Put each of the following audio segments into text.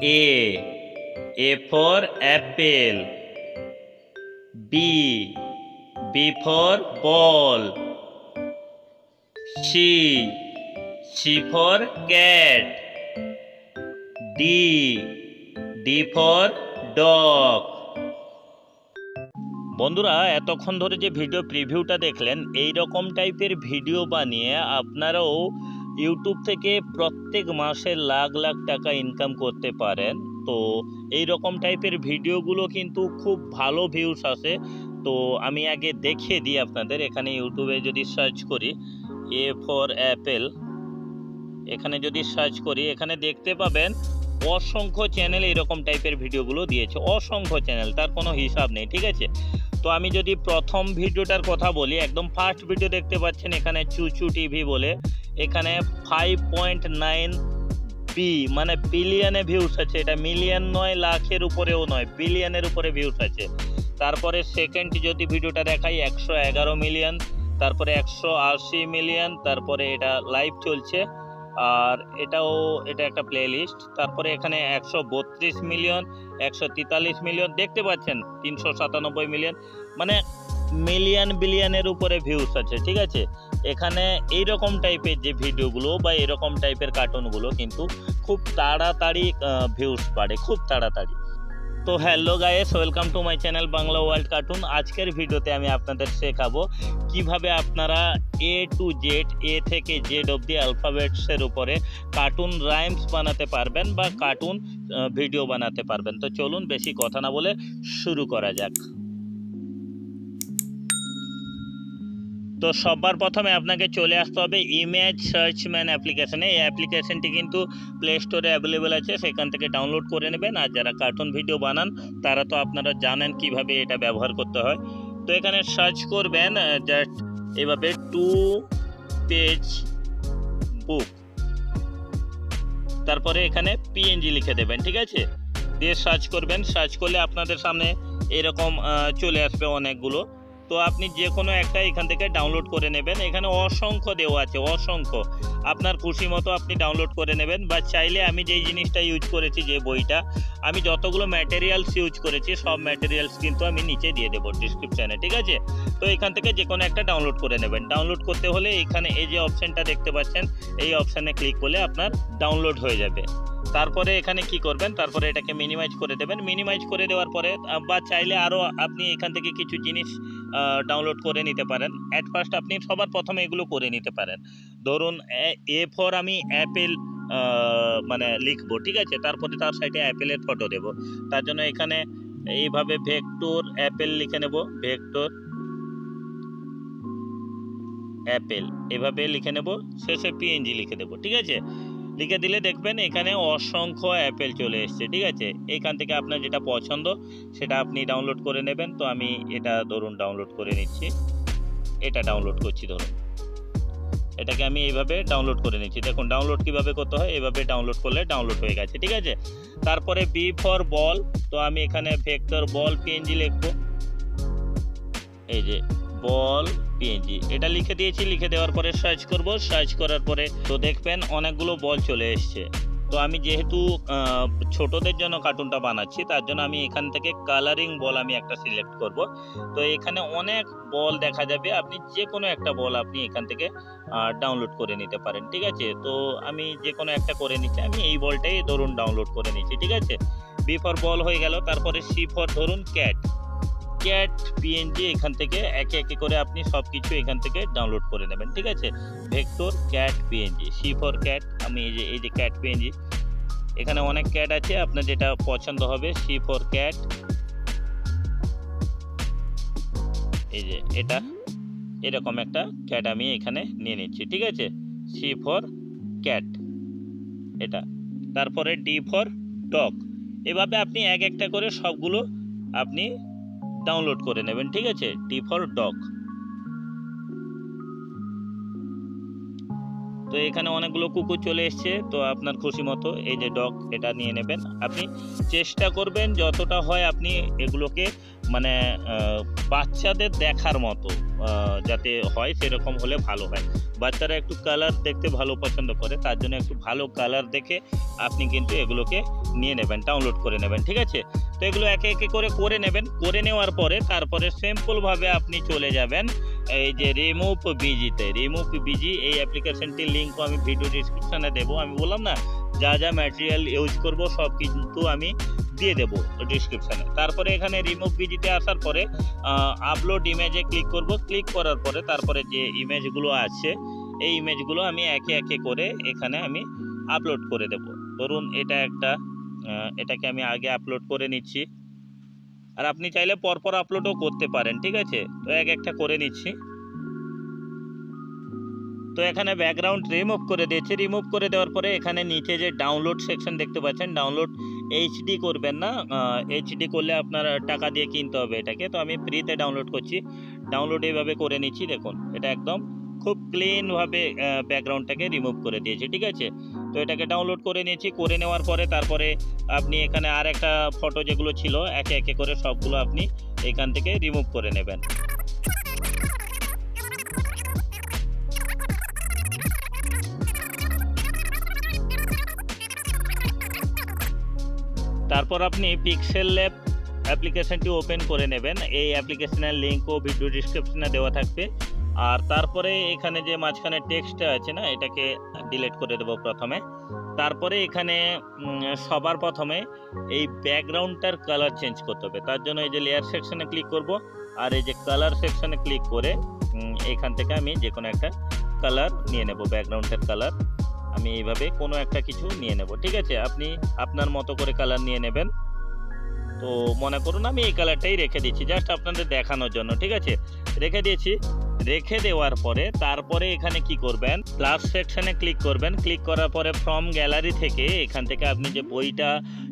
A for apple. B for ball. C for cat. D for dog. বন্ধুরা, এতক্ষণ ধরে যে ভিডিও প্রিভিউটা দেখলেন, এই রকম টাইপের ভিডিও বানিয়ে আপনারাও ইউটিউব থেকে প্রত্যেক মাসে লাখ লাখ টাকা ইনকাম করতে পারেন। তো এই রকম টাইপের ভিডিওগুলো কিন্তু খুব ভালো ভিউস আসে। তো আমি আগে দেখিয়ে দিই আপনাদের। এখানে ইউটিউবে যদি সার্চ করি A for অ্যাপেল, এখানে যদি সার্চ করি, এখানে দেখতে পাবেন অসংখ্য চ্যানেল এরকম টাইপের ভিডিওগুলো দিয়েছে। অসংখ্য চ্যানেল, তার কোনো হিসাব নেই, ঠিক আছে। তো আমি যদি প্রথম ভিডিওটার কথা বলি, একদম ফার্স্ট ভিডিও দেখতে পাচ্ছেন এখানে চুচু টিভি বলে, এখানে 5.9 মানে বিলিয়নে ভিউস আছে। এটা মিলিয়ন নয়, লাখের উপরেও নয়, বিলিয়নের উপরে ভিউস আছে। তারপরে সেকেন্ড যদি ভিডিওটা দেখাই 111 মিলিয়ন, তারপরে 180 মিলিয়ন, তারপরে এটা লাইভ চলছে, আর এটা একটা প্লে লিস্ট। তারপরে এখানে 132 মিলিয়ন, 143 মিলিয়ন, দেখতে পাচ্ছেন 397 মিলিয়ন, মানে মিলিয়ন বিলিয়নের উপরে ভিউস আছে, ঠিক আছে। এখানে এইরকম টাইপের যে ভিডিওগুলো বা এরকম টাইপের কার্টুনগুলো কিন্তু খুব তাড়াতাড়ি ভিউস বাড়ে, খুব তাড়াতাড়ি। তো hello guys, welcome to my channel Bangla world cartoon. আজকের ভিডিওতে আমি আপনাদের শেখাবো কিভাবে আপনারা A to Z, A থেকে Z অবধি অ্যালফাবেটসের উপরে কার্টুন রাইমস বানাতে পারবেন বা কার্টুন ভিডিও বানাতে পারবেন। তো চলুন বেশি কথা না বলে শুরু করা যাক। তো সবার প্রথমে আপনাকে চলে আসতে হবে ইমেজ সার্চম্যান অ্যাপ্লিকেশনে। এই অ্যাপ্লিকেশনটি কিন্তু প্লে স্টোরে অ্যাভেলেবেল আছে, সেখান থেকে ডাউনলোড করে নেবেন। আর যারা কার্টুন ভিডিও বানান তারা তো আপনারা জানেন কিভাবে এটা ব্যবহার করতে হয়। তো এখানে সার্চ করবেন জাস্ট এভাবে 2 পেজ বুক, তারপরে এখানে PNG লিখে দেবেন, ঠিক আছে। দিয়ে সার্চ করবেন। সার্চ করলে আপনাদের সামনে এরকম চলে আসবে অনেকগুলো। তো আপনি যে কোনো একটা এখান থেকে ডাউনলোড করে নেবেন। এখানে অসংখ্য দেওয়া আছে, অসংখ্য, আপনার খুশি মতো আপনি ডাউনলোড করে নেবেন। বা চাইলে আমি যেই জিনিসটা ইউজ করেছি, যে বইটা, আমি যতগুলো ম্যাটেরিয়ালস ইউজ করেছি সব ম্যাটেরিয়ালস কিন্তু আমি নিচে দিয়ে দেবো ডিসক্রিপশানে, ঠিক আছে। তো এখান থেকে যে কোনো একটা ডাউনলোড করে নেবেন। ডাউনলোড করতে হলে এখানে এই যে অপশানটা দেখতে পাচ্ছেন, এই অপশানে ক্লিক করলে আপনার ডাউনলোড হয়ে যাবে। তারপরে এখানে কি করবেন, তারপরে এটাকে মিনিমাইজ করে দেবেন। মিনিমাইজ করে দেওয়ার পরে বা চাইলে আরও আপনি এখান থেকে কিছু জিনিস ডাউনলোড করে নিতে পারেন। অ্যাট ফার্স্ট আপনি সবার প্রথমে এগুলো করে নিতে পারেন। ধরুন A ফর আমি অ্যাপেল মানে লিখবো, ঠিক আছে। তারপরে তার সাইডে অ্যাপেলের ফটো দেব। তার জন্য এখানে এইভাবে ভেক্টর অ্যাপেল লিখে নেব, ভেক্টর অ্যাপেল এভাবে লিখে নেব, শেষে PNG লিখে দেবো, ঠিক আছে। লিখে দিলে দেখবেন এখানে অসংখ্য অ্যাপেল চলে এসছে, ঠিক আছে। এখান থেকে আপনার যেটা পছন্দ সেটা আপনি ডাউনলোড করে নেবেন। তো আমি এটা ধরুন ডাউনলোড করে নিচ্ছি, এটা ডাউনলোড করছি, ধরুন এটাকে আমি এইভাবে ডাউনলোড করে নিচ্ছি। দেখুন ডাউনলোড কিভাবে করতে হয়, এভাবে ডাউনলোড করলে ডাউনলোড হয়ে গেছে, ঠিক আছে। তারপরে B ফর বল, তো আমি এখানে ভেক্টর বল PNG লিখবো, এই যে বল PNG, এটা লিখে দিয়েছি। লিখে দেওয়ার পরে সার্চ করব। সার্চ করার পরে তো দেখবেন অনেকগুলো বল চলে এসছে। তো আমি যেহেতু ছোটদের জন্য কার্টুনটা বানাচ্ছি, তার জন্য আমি এখান থেকে কালারিং বল আমি একটা সিলেক্ট করব। তো এখানে অনেক বল দেখা যাবে, আপনি যে কোনো একটা বল আপনি এখান থেকে ডাউনলোড করে নিতে পারেন, ঠিক আছে। তো আমি যে কোনো একটা করে নিচ্ছি, আমি এই বলটাই ধরুন ডাউনলোড করে নিচ্ছি, ঠিক আছে। B ফর বল হয়ে গেল। তারপরে C ফর ধরুন ক্যাট PNG, এখান থেকে একে একে করে আপনি সব কিছু এখান থেকে ডাউনলোড করে নেবেন, ঠিক আছে। Vector cat PNG, C for cat, আমি এই যে ক্যাট PNG, এখানে অনেক ক্যাট আছে, আপনার যেটা পছন্দ হবে। C ফর ক্যাট, এই যে এটা এরকম একটা ক্যাট আমি এখানে নিয়ে নিচ্ছি, ঠিক আছে। C ফর ক্যাট এটা। তারপরে D ফর ডগ। এভাবে আপনি এক একটা করে সবগুলো আপনি ডাউনলোড করে নেবেন, ঠিক আছে। D for dog. তো এখানে অনেকগুলো কুকুর চলে এসছে, তো আপনার খুশি মতো এই যে ডগ, এটা নিয়ে নেবেন। আপনি চেষ্টা করবেন যতটা হয় আপনি এগুলোকে মানে বাচ্চাদের দেখার মতো যাতে হয়, সেরকম হলে ভালো হয়। বাচ্চারা একটু কালার দেখতে ভালো পছন্দ করে, তার জন্য একটু ভালো কালার দেখে আপনি কিন্তু এগুলোকে নিয়ে নেবেন, ডাউনলোড করে নেবেন। ঠিক আছে, তো এগুলো একে একে করে নেবেন। করে নেওয়ার পরে তারপরে সিম্পলভাবে আপনি চলে যাবেন এই যে রিমুভ বিজিতে। রিমুভ বিজি এই অ্যাপ্লিকেশনটির লিঙ্কও আমি ভিডিও ডিসক্রিপশানে দেবো। আমি বললাম না, যা যা ম্যাটেরিয়াল ইউজ করব সব কিন্তু আমি দিয়ে দেবো ডিসক্রিপশানে। তারপরে এখানে রিমুভ বিজিতে আসার পরে আপলোড ইমেজে ক্লিক করব। ক্লিক করার পরে তারপরে যে ইমেজগুলো আছে এই ইমেজগুলো আমি একে একে করে এখানে আমি আপলোড করে দেব। ধরুন এটা একটা, এটাকে আমি আগে আপলোড করে নিচ্ছি। আর আপনি চাইলে পরপর আপলোডও করতে পারেন। ঠিক আছে, তো এক একটা করে নিচ্ছি। তো এখানে ব্যাকগ্রাউন্ড রিমুভ করে দিয়েছি। রিমুভ করে দেওয়ার পরে এখানে নিচে যে ডাউনলোড সেকশন দেখতে পাচ্ছেন, ডাউনলোড এইচডি করবেন না, এইচডি করলে আপনার টাকা দিয়ে কিনতে হবে এটাকে। তো আমি ফ্রিতে ডাউনলোড করছি। ডাউনলোড এইভাবে করে নিচ্ছি। দেখুন এটা একদম খুব ক্লিনভাবে ব্যাকগ্রাউন্ডটাকে রিমুভ করে দিয়েছি। ঠিক আছে, তো এটাকে ডাউনলোড করে নিয়েছি। করে নেওয়ার পরে তারপরে আপনি এখানে আর একটা ফটো যেগুলো ছিল একে একে করে সবগুলো আপনি এখান থেকে রিমুভ করে নেবেন। তারপর আপনি পিক্সেল ল্যাব অ্যাপ্লিকেশনটি ওপেন করে নেবেন। এই অ্যাপ্লিকেশনের লিঙ্কও ভিডিও ডিসক্রিপশনে দেওয়া থাকবে। আর তারপরে এখানে যে মাঝখানে টেক্সটটা আছে না, এটাকে ডিলিট করে দেবো প্রথমে। তারপরে এখানে সবার প্রথমে এই ব্যাকগ্রাউন্ডটার কালার চেঞ্জ করতে হবে। তার জন্য এই যে লেয়ার সেকশনে ক্লিক করব, আর এই যে কালার সেকশনে ক্লিক করে এখান থেকে আমি যে কোনো একটা কালার নিয়ে নেব। ব্যাকগ্রাউন্ডের কালার আমি এইভাবে কোনো একটা কিছু নিয়ে নেব। ঠিক আছে, আপনি আপনার মতো করে কালার নিয়ে নেবেন। তো মনে করুন আমি এই কালারটাই রেখে দিচ্ছি জাস্ট আপনাদের দেখানোর জন্য। ঠিক আছে, রেখে দিয়েছি। রেখে দেওয়ার পরে তারপরে এখানে কি করবেন, প্লাস সেকশনে ক্লিক করবেন। ক্লিক করার পরে ফ্রম গ্যালারি থেকে এখান থেকে আপনি যে বইটা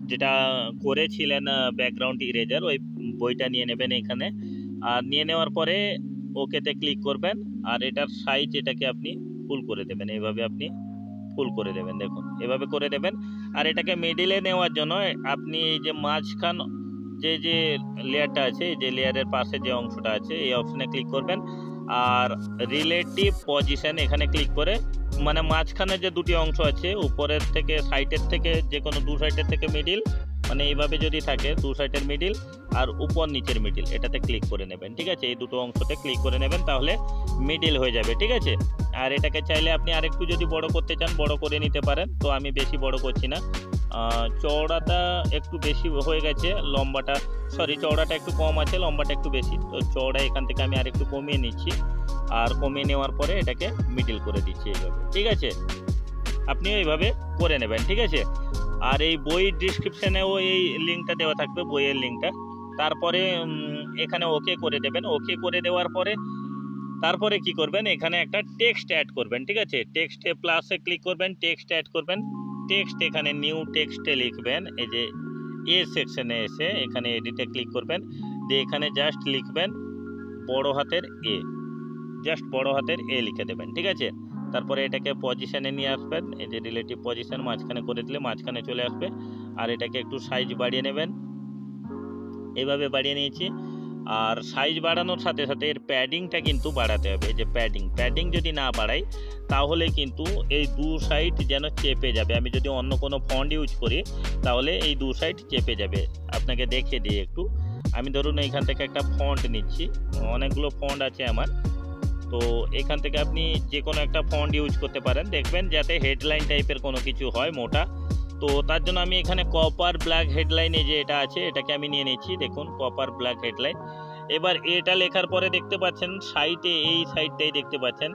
যেটা করেছিলেন ব্যাকগ্রাউন্ড ইরেজার, ওই বইটা নিয়ে নেবেন এখানে। আর নিয়ে নেওয়ার পরে ওকেতে ক্লিক করবেন। আর এটার সাইজ এটাকে আপনি ফুল করে দেবেন। এইভাবে আপনি ফুল করে দেবেন। দেখুন এভাবে করে দেবেন। আর এটাকে মিডিলে নেওয়ার জন্য আপনি এই যে মাঝখান যে লেয়ারটা আছে, এই যে লেয়ারের পাশে যে অংশটা আছে এই অপশনে ক্লিক করবেন। আর রিলেটিভ পজিশন এখানে ক্লিক করে, মানে মাঝখানে যে দুটি অংশ আছে উপরের থেকে সাইডের থেকে যে কোনো দু সাইডের থেকে মিডিল, মানে এইভাবে যদি থাকে দু সাইডের মিডিল আর উপর নিচের মিডিল, এটাতে ক্লিক করে নেবেন। ঠিক আছে, এই দুটো অংশতে ক্লিক করে নেবেন, তাহলে মিডিল হয়ে যাবে। ঠিক আছে, আর এটাকে চাইলে আপনি আরেকটু যদি বড় করতে চান বড় করে নিতে পারেন। তো আমি বেশি বড় করছি না, চওড়াটা একটু বেশি হয়ে গেছে, লম্বাটা চওড়াটা একটু কম আছে, লম্বাটা একটু বেশি। তো চওড়া এখান থেকে আমি আরেকটু কমিয়ে নিচ্ছি। আর কমিয়ে নেওয়ার পরে এটাকে মিডিল করে দিচ্ছি এইভাবে। ঠিক আছে, আপনিও এইভাবে করে নেবেন। ঠিক আছে, আর এই বইয়ের ডিসক্রিপশানেও এই লিঙ্কটা দেওয়া থাকবে, বইয়ের লিঙ্কটা। তারপরে এখানে ওকে করে দেবেন। ওকে করে দেওয়ার পরে তারপরে কি করবেন, এখানে একটা টেক্সট অ্যাড করবেন। ঠিক আছে, টেক্সটে প্লাসে ক্লিক করবেন, টেক্সট অ্যাড করবেন। টেক্সট এখানে নিউ টেক্সটে লিখবেন। এই যে এ সেকশনে এসে এখানে এডিটে ক্লিক করবেন, দিয়ে এখানে জাস্ট লিখবেন বড় হাতের এ, জাস্ট বড় হাতের এ লিখে দেবেন। ঠিক আছে, তারপরে এটাকে পজিশনে নিয়ে আসবেন। এই যে রিলেটিভ পজিশন মাঝখানে করে দিলে মাঝখানে চলে আসবে। আর এটাকে একটু সাইজ বাড়িয়ে নেবেন। এইভাবে বাড়িয়ে নিয়েছি। আর সাইজ বাড়ানোর সাথে সাথে এর প্যাডিংটা কিন্তু বাড়াতে হবে। এই যে প্যাডিং যদি না বাড়াই তাহলে কিন্তু এই দু সাইড যেন চেপে যাবে। আমি যদি অন্য কোনো ফন্ট ইউজ করি তাহলে এই দু সাইড চেপে যাবে। আপনাকে দেখিয়ে দিই একটু। আমি ধরুন এইখান থেকে একটা ফন্ট নিচ্ছি, অনেকগুলো ফন্ট আছে আমার। তো এখান থেকে আপনি যে কোনো একটা ফন্ট ইউজ করতে পারেন, দেখবেন যাতে হেডলাইন টাইপের কোনো কিছু হয় মোটা। তো তার জন্য আমি এখানে কপার ব্ল্যাক হেডলাইনে যে এটা আছে এটাকে আমি নিয়ে নিচ্ছি। দেখুন কপার ব্ল্যাক হেডলাইন। এবার এটা লেখার পরে দেখতে পাচ্ছেন সাইডে এই সাইডটাই দেখতে পাচ্ছেন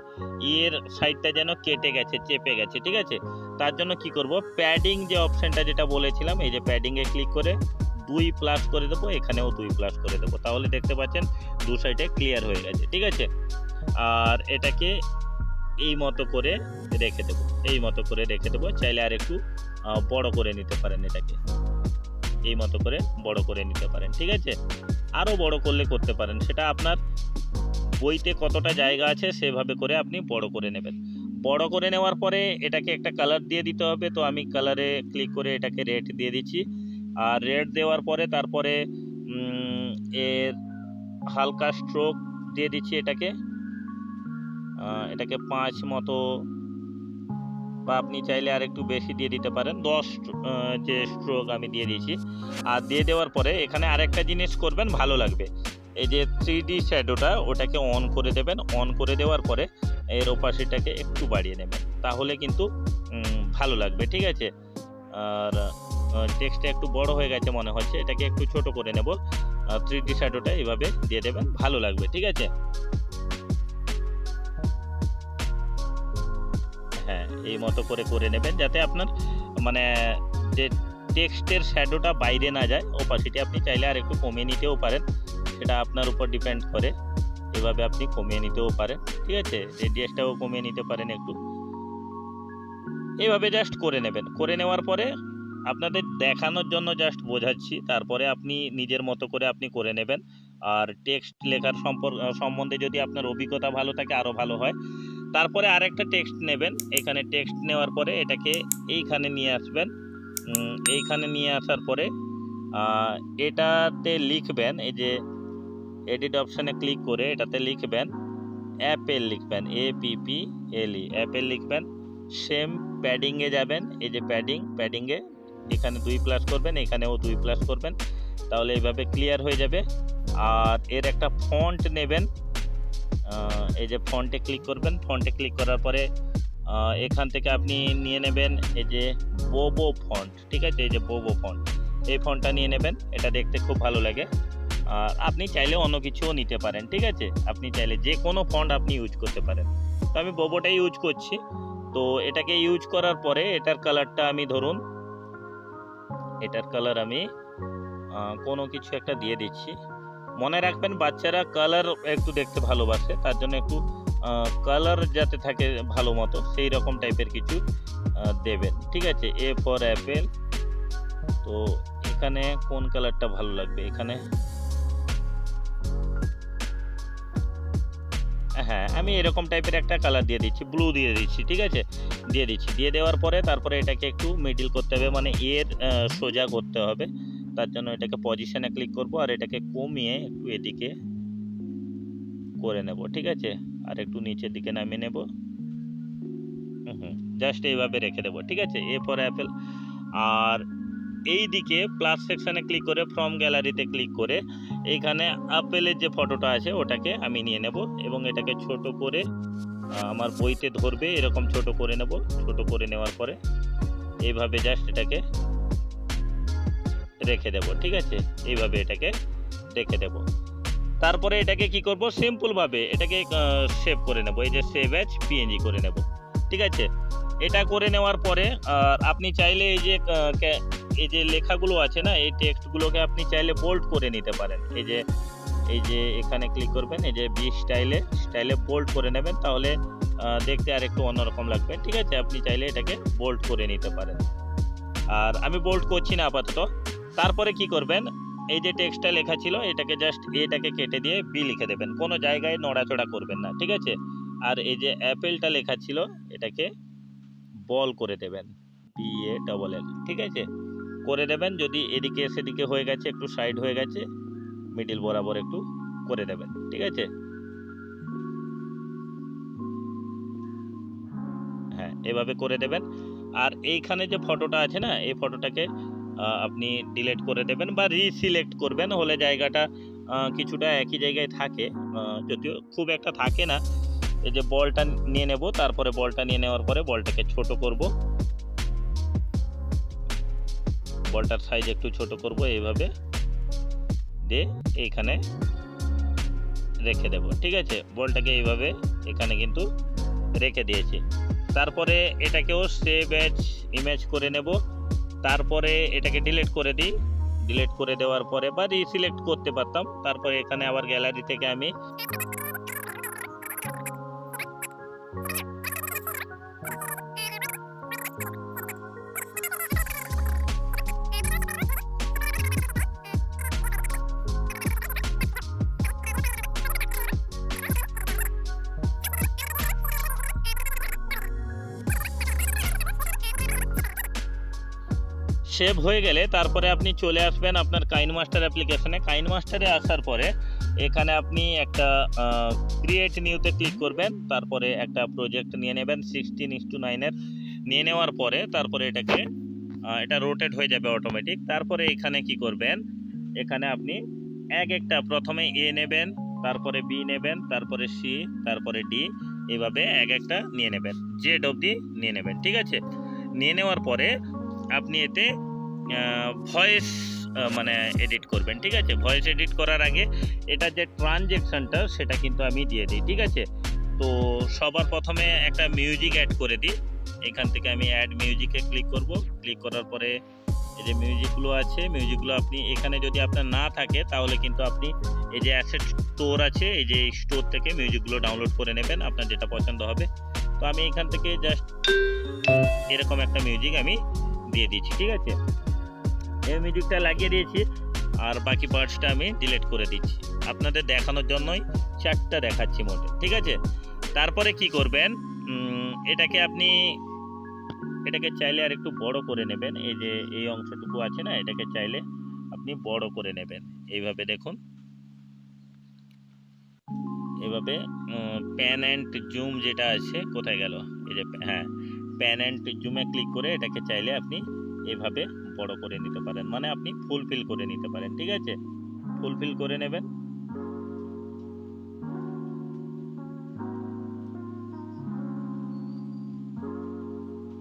এর সাইডটা যেন কেটে গেছে, চেপে গেছে। ঠিক আছে, তার জন্য কি করব, প্যাডিং যে অপশানটা যেটা বলেছিলাম, এই যে প্যাডিংয়ে ক্লিক করে 2 প্লাস করে দেবো, এখানেও 2 প্লাস করে দেবো। তাহলে দেখতে পাচ্ছেন দু সাইডে ক্লিয়ার হয়ে গেছে। ঠিক আছে, আর এটাকে এই মতো করে রেখে দেবো, এই মতো করে রেখে দেবো। চাইলে আর একটু বড় করে নিতে পারেন, এটাকে এই মতো করে বড় করে নিতে পারেন। ঠিক আছে, আরও বড় করলে করতে পারেন, সেটা আপনার বইতে কতটা জায়গা আছে সেভাবে করে আপনি বড় করে নেবেন। বড় করে নেওয়ার পরে এটাকে একটা কালার দিয়ে দিতে হবে। তো আমি কালারে ক্লিক করে এটাকে রেড দিয়ে দিচ্ছি। আর রেড দেওয়ার পরে তারপরে এর হালকা স্ট্রোক দিয়ে দিচ্ছি। এটাকে 5 মতো বা আপনি চাইলে আর একটু বেশি দিয়ে দিতে পারেন। 10 যে স্ট্রোক আমি দিয়ে দিয়েছি। আর দিয়ে দেওয়ার পরে এখানে আরেকটা জিনিস করবেন, ভালো লাগবে। এই যে 3D শ্যাডোটা ওটাকে অন করে দেবেন। অন করে দেওয়ার পরে এর ওপাসিটাকে একটু বাড়িয়ে নেবেন, তাহলে কিন্তু ভালো লাগবে, ঠিক আছে। আর টেক্সটটা একটু বড় হয়ে গেছে মনে হচ্ছে, এটাকে একটু ছোট করে নেব। 3D শ্যাডোটা এইভাবে দিয়ে দেবেন, ভালো লাগবে, ঠিক আছে। হ্যাঁ, এই মতো করে নেবেন, যাতে আপনার মানে যে টেক্সটের শ্যাডোটা বাইরে না যায়। ওপাসিটি আপনি চাইলে আর একটু কমিয়ে নিতেও পারেন, সেটা আপনার উপর ডিপেন্ড করে। এভাবে আপনি কমিয়ে নিতেও পারেন, ঠিক আছে। রেডিয়াসটাও কমিয়ে নিতে পারেন একটু। এইভাবে জাস্ট করে নেবেন। করে নেওয়ার পরে আপনাদের দেখানোর জন্য জাস্ট বোঝাচ্ছি, তারপরে আপনি নিজের মতো করে আপনি করে নেবেন। আর টেক্সট লেখার সম্বন্ধে যদি আপনার অভিজ্ঞতা ভালো থাকে আরও ভালো হয়। তারপরে আরেকটা টেক্সট নেবেন। এখানে টেক্সট নেওয়ার পরে এটাকে এইখানে নিয়ে আসবেন। এইখানে নিয়ে আসার পরে এটাতে লিখবেন, এই যে এডিট অপশানে ক্লিক করে এটাতে লিখবেন অ্যাপেল, লিখবেন APPLE, অ্যাপেল লিখবেন। সেম প্যাডিংয়ে যাবেন, এই যে প্যাডিংয়ে এখানে 2+ করবেন, এখানেও 2+ করবেন, তাহলে এইভাবে ক্লিয়ার হয়ে যাবে। আর এর একটা ফন্ট নেবেন, এই যে ফন্টে ক্লিক করবেন। ফন্টে ক্লিক করার পরে এখান থেকে আপনি নিয়ে নেবেন এই যে বোবো ফন্ট, ঠিক আছে। এই যে বোবো ফন্ট, এই ফন্টটা নিয়ে নেবেন। এটা দেখতে খুব ভালো লাগে। আর আপনি চাইলে অন্য কিছুও নিতে পারেন, ঠিক আছে। আপনি চাইলে যে কোনো ফন্ট আপনি ইউজ করতে পারেন। তো আমি বোবোটাই ইউজ করছি। তো এটাকে ইউজ করার পরে এটার কালারটা আমি ধরুন, এটার কালার আমি কোনো কিছু একটা দিয়ে দিচ্ছি। মনে রাখবেন বাচ্চারা কালার একটু দেখতে ভালোবাসে, তার জন্য একটু কালার যাতে থাকে ভালো মতো সেই রকম টাইপের কিছু দেবেন, ঠিক আছে। A for Apple. তো এখানে কোন কালারটা ভালো লাগবে, এখানে হ্যাঁ আমি এরকম টাইপের একটা কালার দিয়ে দিচ্ছি, ব্লু দিয়ে দিচ্ছি, ঠিক আছে। দিয়ে দেওয়ার পরে তারপরে এটাকে একটু মিডল করতে হবে, মানে এর সোজা করতে হবে। তার জন্য এটাকে পজিশনে ক্লিক করব আর এটাকে কমিয়ে একটু এদিকে করে নেব, ঠিক আছে। আর একটু নিচের দিকে নামিয়ে নেব, জাস্ট এইভাবে রেখে দেবো, ঠিক আছে। A for Apple. আর এই দিকে প্লাস সেকশানে ক্লিক করে ফ্রম গ্যালারিতে ক্লিক করে এইখানে আপেলের যে ফটোটা আছে ওটাকে আমি নিয়ে নেব এবং এটাকে ছোট করে আমার বইতে ধরবে এরকম ছোট করে নেব। ছোট করে নেওয়ার পরে এইভাবে জাস্ট এটাকে রেখে দেব, ঠিক আছে। এইভাবে এটাকে রেখে দেব। তারপরে এটাকে কি করব, সিম্পলভাবে এটাকে সেভ করে নেব, এই যে সেভ অ্যাজ PNG করে নেব, ঠিক আছে। এটা করে নেওয়ার পরে আপনি চাইলে এই যে লেখাগুলো আছে না, এই টেক্সটগুলোকে আপনি চাইলে বোল্ড করে নিতে পারেন। এই যে এখানে ক্লিক করবেন, এই যে স্টাইলে বোল্ড করে নেবেন, তাহলে দেখতে আর একটু অন্যরকম লাগবে, ঠিক আছে। আপনি চাইলে এটাকে বোল্ড করে নিতে পারেন। আর আমি বোল্ড করছি না আপাতত। তারপরে কি করবেন, এই যে টেক্সটটা লেখা ছিল এটাকে জাস্ট এটাকে কেটে দিয়ে B লিখে দেবেন, কোনো জায়গায় নড়াচড়া করবেন না, ঠিক আছে। আর এই যে অ্যাপেলটা লেখা ছিল এটাকে বল করে দেবেন, BALL, ঠিক আছে, করে দেবেন। যদি এদিকে সেদিকে হয়ে গেছে, একটু সাইড হয়ে গেছে, মিডিল বরাবর একটু করে দেবেন, ঠিক আছে। হ্যাঁ, এভাবে করে দেবেন। আর এইখানে যে ফটোটা আছে না, এই ফটোটাকে আপনি ডিলিট করে দেবেন বা রিসিলেক্ট করবেন, হলে জায়গাটা কিছুটা একই জায়গায় থাকে, যদিও খুব একটা থাকে না। এই যে বলটা নিয়ে নেব, তারপরে বলটা নিয়ে নেওয়ার পরে বলটাকে ছোট করব, বলটার সাইজ একটু ছোট করব, এইভাবে দিয়ে এইখানে রেখে দেব, ঠিক আছে। বলটাকে এইভাবে এখানে কিন্তু রেখে দিয়েছি। তারপরে এটাকেও সেভ অ্যাজ ইমেজ করে নেব। তারপরে এটাকে ডিলিট করে দিই। ডিলিট করে দেওয়ার পরে বা রিসিলেক্ট করতে পারতাম, তারপরে এখানে আবার গ্যালারি থেকে আমি সেভ হয়ে গেলে তারপরে আপনি চলে আসবেন আপনার কাইনমাস্টার অ্যাপ্লিকেশনে। কাইনমাস্টারে আসার পরে এখানে আপনি একটা ক্রিয়েট নিউতে ক্লিক করবেন, তারপরে একটা প্রজেক্ট নিয়ে নেবেন 16:9-এর নিয়ে নেওয়ার পরে তারপরে এটাকে এটা রোটেট হয়ে যাবে অটোমেটিক। তারপরে এখানে কি করবেন, এখানে আপনি এক একটা প্রথমে এ নেবেন, তারপরে বি নেবেন, তারপরে সি, তারপরে ডি, এভাবে এক একটা নিয়ে নেবেন, জেড অবধি নিয়ে নেবেন। ঠিক আছে, নিয়ে নেওয়ার পরে আপনি এতে ভয়েস মানে এডিট করবেন। ঠিক আছে, ভয়েস এডিট করার আগে এটা যে ট্রানজেকশনটা সেটা কিন্তু আমি দিয়ে দিই। ঠিক আছে, তো সবার প্রথমে একটা মিউজিক অ্যাড করে দিই। এখান থেকে আমি অ্যাড মিউজিকে ক্লিক করব। ক্লিক করার পরে এই যে মিউজিকগুলো আছে, মিউজিকগুলো আপনি এখানে যদি আপনার না থাকে তাহলে কিন্তু আপনি এই যে অ্যাসেট স্টোর আছে, এই যে স্টোর থেকে মিউজিকগুলো ডাউনলোড করে নেবেন আপনার যেটা পছন্দ হবে। তো আমি এখান থেকে জাস্ট এরকম একটা মিউজিক আমি দিয়ে দিচ্ছি। ঠিক আছে, এই মিউজিকটা লাগিয়ে দিয়েছি, আর বাকি পার্টসটা আমি ডিলিট করে দিচ্ছি। আপনাদের দেখানোর জন্যই চারটা দেখাচ্ছি মোটে। ঠিক আছে, তারপরে কি করবেন, এটাকে আপনি এটাকে চাইলে আর একটু বড় করে নেবেন। এই যে এই অংশটুকু আছে না, এটাকে চাইলে আপনি বড় করে নেবেন। এইভাবে দেখুন, এভাবে প্যান অ্যান্ড জুম যেটা আছে, কোথায় গেল, এই যে হ্যাঁ, প্যান অ্যান্ড জুমে ক্লিক করে এটাকে চাইলে আপনি এভাবে বড় করে নিতে পারেন, মানে আপনি ফুলফিল করে নিতে পারেন। ঠিক আছে, ফুলফিল করে নেবেন।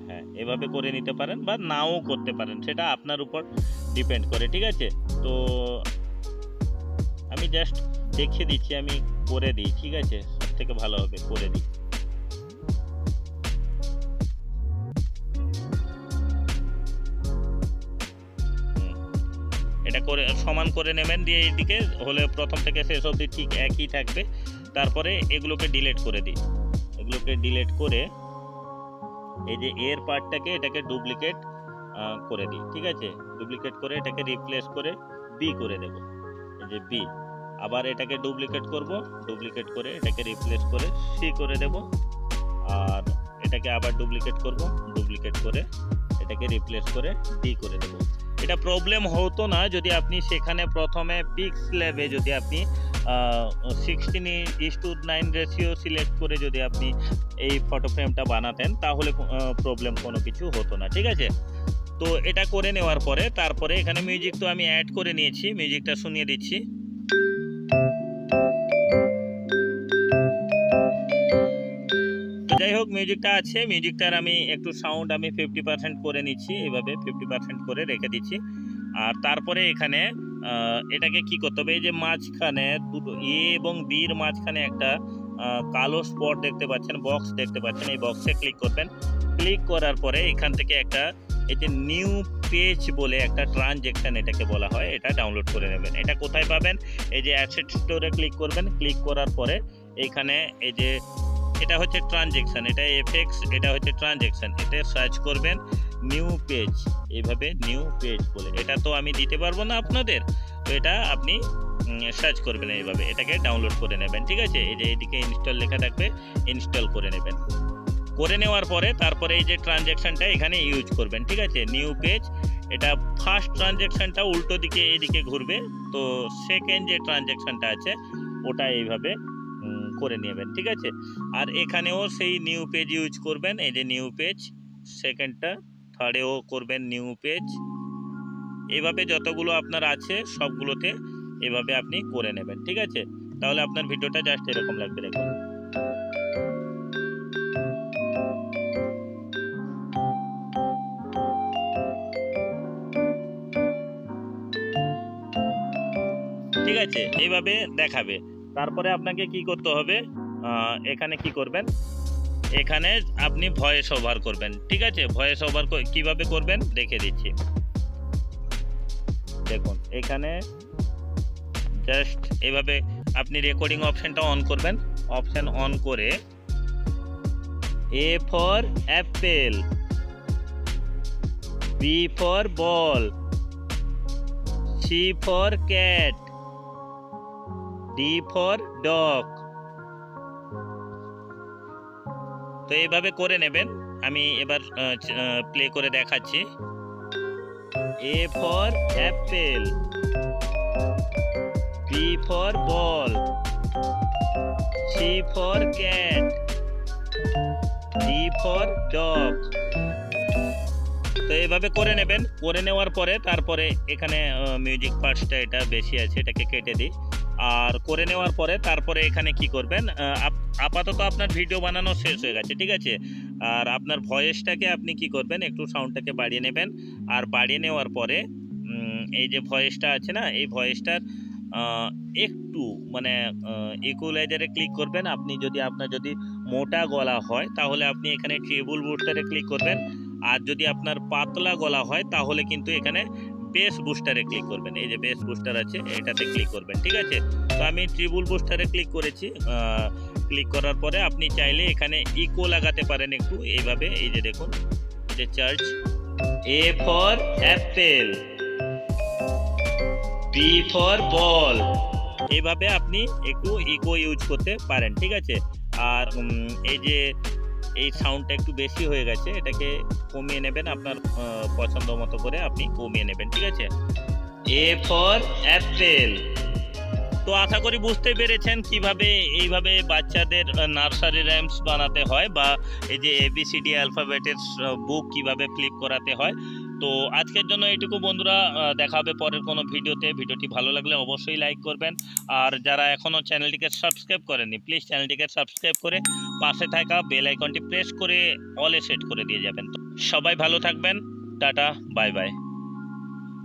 হ্যাঁ, এভাবে করে নিতে পারেন বা নাও করতে পারেন, সেটা আপনার উপর ডিপেন্ড করে। ঠিক আছে, তো আমি জাস্ট দেখিয়ে দিচ্ছি, আমি করে দিই। ঠিক আছে, সব থেকে ভালো হবে করে দিই। এটা করে সমান করে নেবেন, দিয়ে এইদিকে হলে প্রথম থেকে শেষ অবধি ঠিক একই থাকবে। তারপরে এগুলোকে ডিলিট করে দিই। এগুলোকে ডিলিট করে এই যে এর পার্টটাকে এটাকে ডুপ্লিকেট করে দিই। ঠিক আছে, ডুপ্লিকেট করে এটাকে রিপ্লেস করে বি করে দেব। এই যে বি, আবার এটাকে ডুপ্লিকেট করব, ডুপ্লিকেট করে এটাকে রিপ্লেস করে সি করে দেব, আর এটাকে আবার ডুপ্লিকেট করব, ডুপ্লিকেট করে এটাকে রিপ্লেস করে ডি করে দেব। এটা প্রবলেম হতো না যদি আপনি সেখানে প্রথমে পিক্স ল্যাবে যদি আপনি 16:9 রেশিও সিলেক্ট করে যদি আপনি এই ফটো ফ্রেমটা বানাতেন তাহলে প্রবলেম কোনো কিছু হতো না। ঠিক আছে, তো এটা করে নেওয়ার পরে তারপরে এখানে মিউজিক তো আমি অ্যাড করে নিয়েছি, মিউজিকটা শুনিয়ে দিচ্ছি। যাই হোক, মিউজিকটা আছে, মিউজিকটার আমি একটু সাউন্ড আমি 50% করে নিচ্ছি, এভাবে 50% করে রেখে দিচ্ছি। আর তারপরে এখানে এটাকে কি করতে হবে, এই যে মাঝখানে দুটো এ এবং বির মাঝখানে একটা কালো স্পট দেখতে পাচ্ছেন, বক্স দেখতে পাচ্ছেন, এই বক্সে ক্লিক করবেন। ক্লিক করার পরে এখান থেকে একটা এই যে নিউ পেজ বলে একটা ট্রানজেকশন এটাকে বলা হয়, এটা ডাউনলোড করে নেবেন। এটা কোথায় পাবেন, এই যে অ্যাসেট স্টোরে ক্লিক করবেন। ক্লিক করার পরে এইখানে এই যে এটা হচ্ছে ট্রানজেকশন, এটা এফএক্স, এটা হচ্ছে ট্রানজেকশন, এটা সার্চ করবেন নিউ পেজ, এইভাবে নিউ পেজ বলে। এটা তো আমি দিতে পারবো না আপনাদের, তো এটা আপনি সার্চ করবেন এইভাবে, এটাকে ডাউনলোড করে নেবেন। ঠিক আছে, এই যে এইদিকে ইনস্টল লেখা থাকবে, ইনস্টল করে নেবেন। করে নেওয়ার পরে তারপরে এই যে ট্রানজেকশনটা এখানে ইউজ করবেন। ঠিক আছে, নিউ পেজ, এটা ফার্স্ট ট্রানজেকশনটা উল্টো দিকে এদিকে ঘুরবে, তো সেকেন্ড যে ট্রানজেকশনটা আছে ওটা এইভাবে করে নেবেন। ঠিক আছে, আর এখানেও সেই নিউ পেজ ইউজ করবেন, এই যে নিউ পেজ, সেকেন্ডটা থার্ডেও করবেন নিউ পেজ, এইভাবে যতগুলো আপনার আছে সবগুলোতে এভাবে আপনি করে নেবেন। ঠিক আছে, তাহলে আপনার ভিডিওটা জাস্ট এরকম লাগবে, দেখুন। ঠিক আছে, এইভাবে দেখাবে। তারপরে আপনাকে কি করতে হবে, এখানে কি করবেন, এখানে আপনি ভয়েস ওভার করবেন। ঠিক আছে, ভয়েস ওভার কিভাবে করবেন দেখে দিচ্ছি। দেখুন, এখানে জাস্ট এভাবে আপনি রেকর্ডিং অপশনটা অন করবেন। অপশন অন করে A for apple, B for ball, C for cat, D for dog, তো এইভাবে করে নেবেন। আমি এবার প্লে করে দেখাচ্ছি। A for apple, B for ball, C for cat, D for dog, তো এইভাবে করে নেবেন। করে নেওয়ার পরে তারপরে এখানে মিউজিক পার্টসটা এটা বেশি আছে, এটাকে কেটে দিই। আর করে নেওয়ার পরে তারপরে এখানে কি করবেন, আপাতত আপনার ভিডিও বানানো শেষ হয়ে গেছে, ঠিক আছে। আর আপনার ভয়েসটাকে আপনি কি করবেন, একটু সাউন্ডটাকে বাড়িয়ে নেবেন। আর বাড়িয়ে নেওয়ার পরে এই যে ভয়েসটা আছে না, এই ভয়েসটার একটু মানে ইকুয়ালাইজারে ক্লিক করবেন। আপনি যদি আপনার যদি মোটা গলা হয় তাহলে আপনি এখানে ট্রিবল বুস্টারে ক্লিক করবেন। আর যদি আপনার পাতলা গলা হয় তাহলে কিন্তু এখানে বেস বুস্টারে ক্লিক করবেন। এই যে বেস বুস্টার আছে এটাতে ক্লিক করবেন, ঠিক আছে। তো আমি ট্রিবল বুস্টারে ক্লিক করেছি। ক্লিক করার পরে আপনি চাইলে এখানে ইকো লাগাতে পারেন একটু এইভাবে। এই যে দেখুন, এই যে charge, A for apple, B for ball, এইভাবে আপনি একটু ইকো ইউজ করতে পারেন, ঠিক আছে। আর এই যে এই সাউন্ডটা একটু বেশি হয়ে গেছে, এটাকে কমিয়ে নেবেন আপনার পছন্দ মতো করে আপনি কমিয়ে নেবেন, ঠিক আছে। এ ফর অ্যাপেল। তো আশা করি বুঝতে পেরেছেন কিভাবে এইভাবে বাচ্চাদের নার্সারি রাইমস বানাতে হয়, বা এই যে ABCD অ্যালফাবেটের বুক কিভাবে ফ্লিপ করাতে হয়। তো আজকের জন্য এইটুকু বন্ধুরা, দেখা হবে পরের কোনো ভিডিওতে। ভিডিওটি ভালো লাগলে অবশ্যই লাইক করবেন। আর যারা এখনও চ্যানেলটিকে সাবস্ক্রাইব করেননি, প্লিজ চ্যানেলটিকে সাবস্ক্রাইব করে পাশে থাকা বেল আইকনটি প্রেস করে অলে সেট করে দিয়ে যাবেন। তো সবাই ভালো থাকবেন, টাটা, বাই বাই।